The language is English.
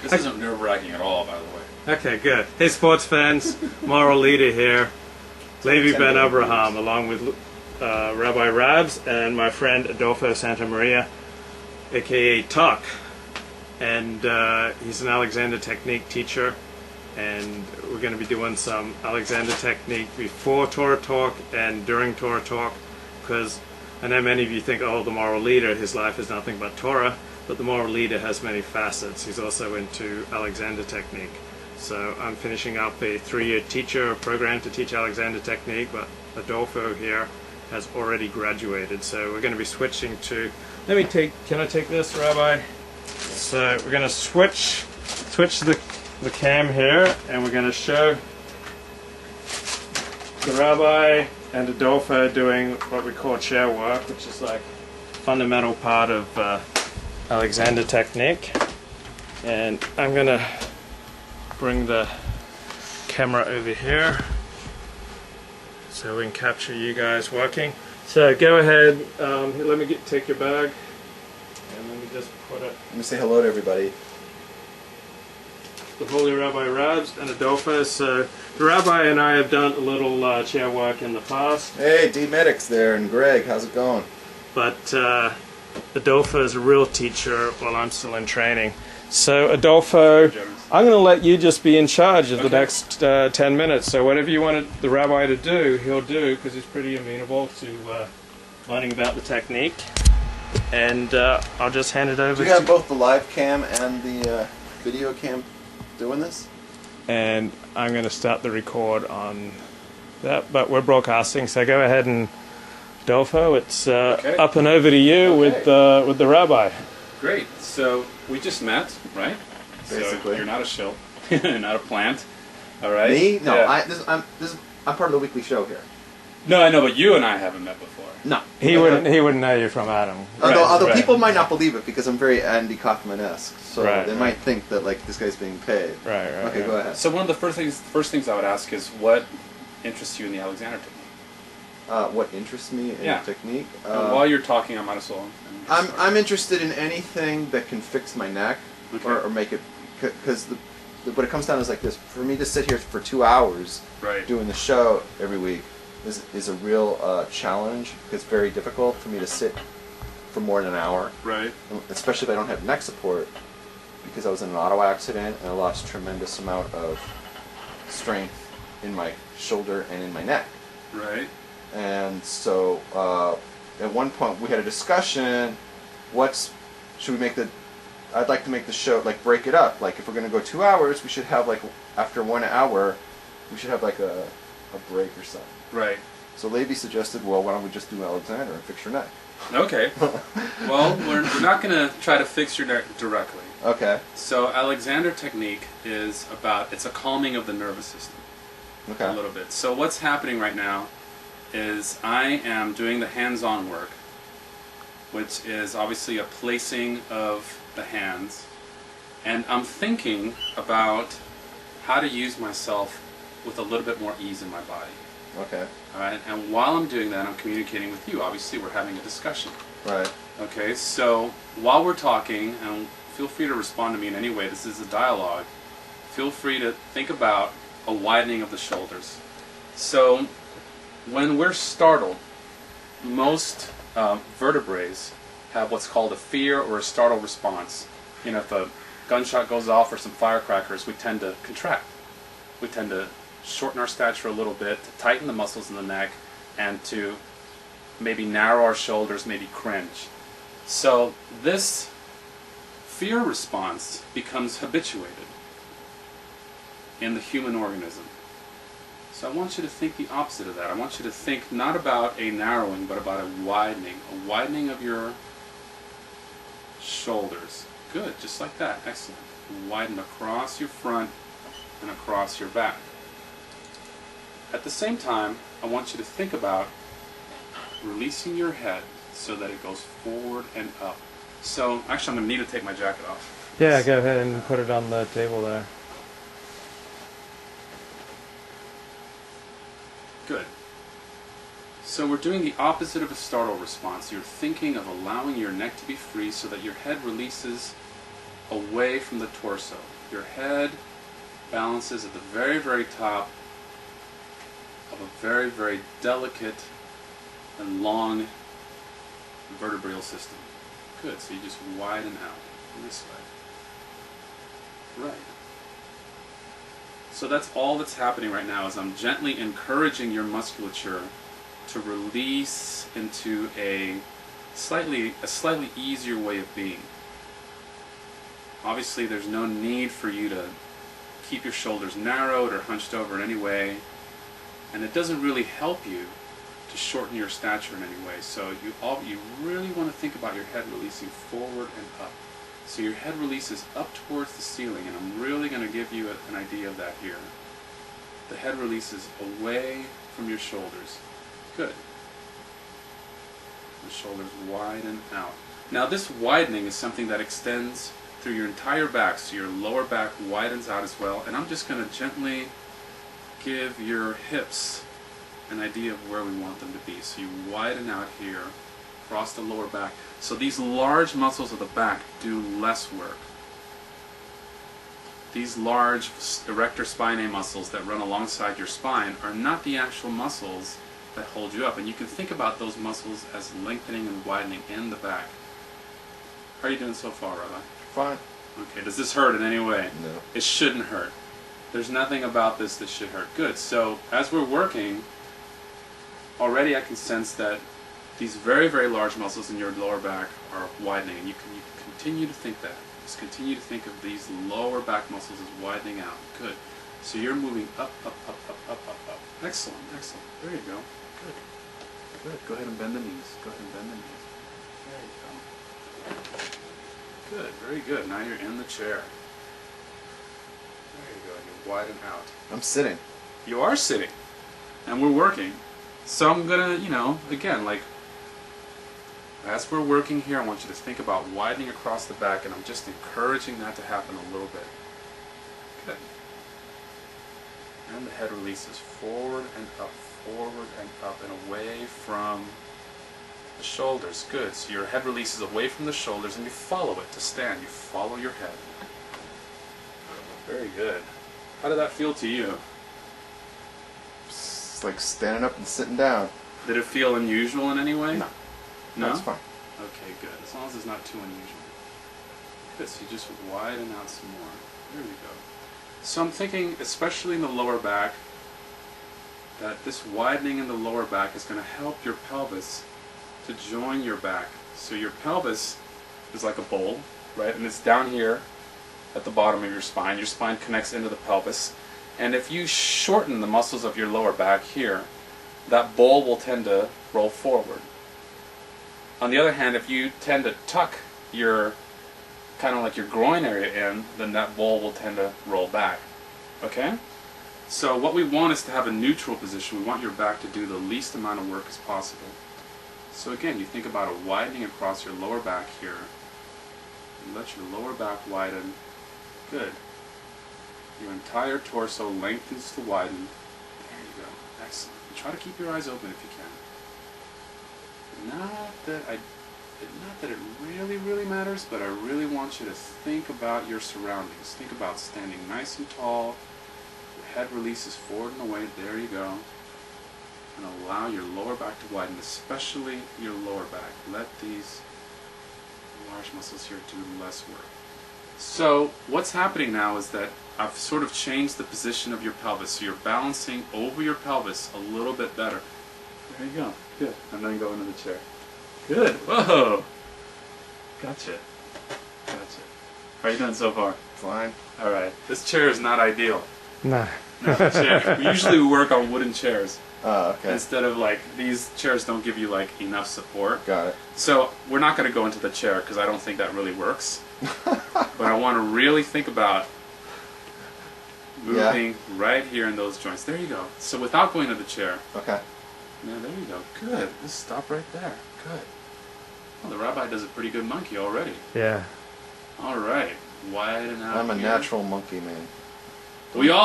This isn't nerve-wracking at all, by the way. Okay, good. Hey, sports fans, moral leader here, Levi Ben Abraham, along with Rabbi Rabs and my friend Adolfo Santa Maria, aka Tuck, and he's an Alexander Technique teacher, and we're going to be doing some Alexander Technique before Torah Talk and during Torah Talk, because I know many of you think, oh, the moral leader, his life is nothing but Torah, but the moral leader has many facets. He's also into Alexander Technique. So I'm finishing up a 3-year teacher program to teach Alexander Technique, but Adolfo here has already graduated. So we're going to be switching to, can I take this, Rabbi? So we're going to switch the cam here, and we're going to show the Rabbi and Adolfo doing what we call chair work, which is like a fundamental part of Alexander Technique. And I'm going to bring the camera over here so we can capture you guys working. So go ahead, let me take your bag and let me just put it. Let me say hello to everybody. The Holy Rabbi Rabs and Adolfo. So the Rabbi and I have done a little chair work in the past. Hey, D Medics there, and Greg, how's it going? But Adolfo is a real teacher while I'm still in training. So Adolfo, I'm going to let you just be in charge of the next 10 minutes. So whatever you wanted the Rabbi to do, he'll do, because he's pretty amenable to learning about the technique. And I'll just hand it over to you. Do you have both the live cam and the video cam doing this? And I'm going to start the record on that, but we're broadcasting, so go ahead and Adolfo, it's up and over to you with the Rabbi. Great. So we just met, right? Basically. So you're not a shill, not a plant. All right. Me? No, Yeah. I'm part of the weekly show here. No, I know, but you and I haven't met before. No, he wouldn't know you from Adam. Although people might not believe it because I'm very Andy Kaufman-esque, so they might think that like this guy's being paid. Right. Okay, go ahead. So one of the first things I would ask is what interests you in the Alexander technique? What interests me in the technique? While you're talking, I might as well. I'm interested in anything that can fix my neck or make it, because what it comes down is like this. For me to sit here for 2 hours doing the show every week is a real challenge. It's very difficult for me to sit for more than an hour. Right. Especially if I don't have neck support, because I was in an auto accident and I lost a tremendous amount of strength in my shoulder and in my neck. Right. And so at one point we had a discussion, should we make I'd like to make the show, like break it up. Like if we're going to go 2 hours, we should have like, after 1 hour, we should have like a break or something. Right. So Levi suggested, well, why don't we just do Alexander and fix your neck? Okay. Well, we're not going to try to fix your neck directly. Okay. So Alexander technique is it's a calming of the nervous system. Okay. A little bit. So what's happening right now is I am doing the hands-on work, which is obviously a placing of the hands, and I'm thinking about how to use myself with a little bit more ease in my body. Okay. All right. And while I'm doing that, I'm communicating with you. Obviously, we're having a discussion. Right. Okay. So while we're talking, and feel free to respond to me in any way. This is a dialogue. Feel free to think about a widening of the shoulders. So when we're startled, most vertebrae have what's called a fear or a startle response. You know, if a gunshot goes off or some firecrackers, we tend to contract. We tend to shorten our stature a little bit, to tighten the muscles in the neck, and to maybe narrow our shoulders, maybe cringe. So this fear response becomes habituated in the human organism. So I want you to think the opposite of that. I want you to think not about a narrowing, but about a widening of your shoulders. Good, just like that. Excellent. Widen across your front and across your back. At the same time, I want you to think about releasing your head so that it goes forward and up. So, actually, I'm going to need to take my jacket off. Yeah, go ahead and put it on the table there. Good. So we're doing the opposite of a startle response. You're thinking of allowing your neck to be free so that your head releases away from the torso. Your head balances at the very, very top of a very, very delicate and long vertebral system. Good. So you just widen out this way. Right. So that's all that's happening right now is I'm gently encouraging your musculature to release into a slightly easier way of being. Obviously there's no need for you to keep your shoulders narrowed or hunched over in any way, and it doesn't really help you to shorten your stature in any way. So you really want to think about your head releasing forward and up. So your head releases up towards the ceiling, and I'm really going to give you an idea of that here. The head releases away from your shoulders. Good. The shoulders widen out. Now this widening is something that extends through your entire back, so your lower back widens out as well, and I'm just going to gently give your hips an idea of where we want them to be. So you widen out here, across the lower back. So these large muscles of the back do less work. These large erector spinae muscles that run alongside your spine are not the actual muscles that hold you up. And you can think about those muscles as lengthening and widening in the back. How are you doing so far, Rabbi? Fine. Okay, does this hurt in any way? No. It shouldn't hurt. There's nothing about this that should hurt. Good. So as we're working, already I can sense that these very, very large muscles in your lower back are widening, and you can continue to think that. Just continue to think of these lower back muscles as widening out. Good. So you're moving up, up, up, up, up, up, up. Excellent, excellent. There you go. Good. Good. Go ahead and bend the knees. Go ahead and bend the knees. There you go. Good. Very good. Now you're in the chair. There you go. You widen out. I'm sitting. You are sitting. And we're working. So I'm gonna, again, like, as we're working here, I want you to think about widening across the back, and I'm just encouraging that to happen a little bit. Good. And the head releases forward and up, and away from the shoulders. Good. So your head releases away from the shoulders, and you follow it to stand. You follow your head. Very good. How did that feel to you? It's like standing up and sitting down. Did it feel unusual in any way? No. No? That's fine. Okay, good. As long as it's not too unusual. Good, so you just widen out some more. There we go. So I'm thinking, especially in the lower back, that this widening in the lower back is going to help your pelvis to join your back. So your pelvis is like a bowl, right? And it's down here at the bottom of your spine. Your spine connects into the pelvis. And if you shorten the muscles of your lower back here, that bowl will tend to roll forward. On the other hand, if you tend to tuck your, kind of like your groin area in, then that bowl will tend to roll back. Okay? So what we want is to have a neutral position. We want your back to do the least amount of work as possible. So again, you think about a widening across your lower back here. You let your lower back widen. Good. Your entire torso lengthens to widen. There you go. Excellent. And try to keep your eyes open if you can. Not that it really matters, but I really want you to think about your surroundings. Think about standing nice and tall. Your head releases forward and away. There you go. And allow your lower back to widen, especially your lower back. Let these large muscles here do less work. So what's happening now is that I've sort of changed the position of your pelvis. So you're balancing over your pelvis a little bit better. There you go. Good. And then go into the chair. Good. Whoa. Gotcha. How are you doing so far? Fine. All right. This chair is not ideal. Nah. No, the chair. Usually we work on wooden chairs. Oh, okay. Instead of these chairs don't give you enough support. Got it. So we're not going to go into the chair because I don't think that really works. But I want to really think about moving right here in those joints. There you go. So without going to the chair. Okay. Yeah, there you go. Good. Just stop right there. Good. Well, the rabbi does a pretty good monkey already. Yeah. All right. Widen out. I'm a here. natural monkey man. We all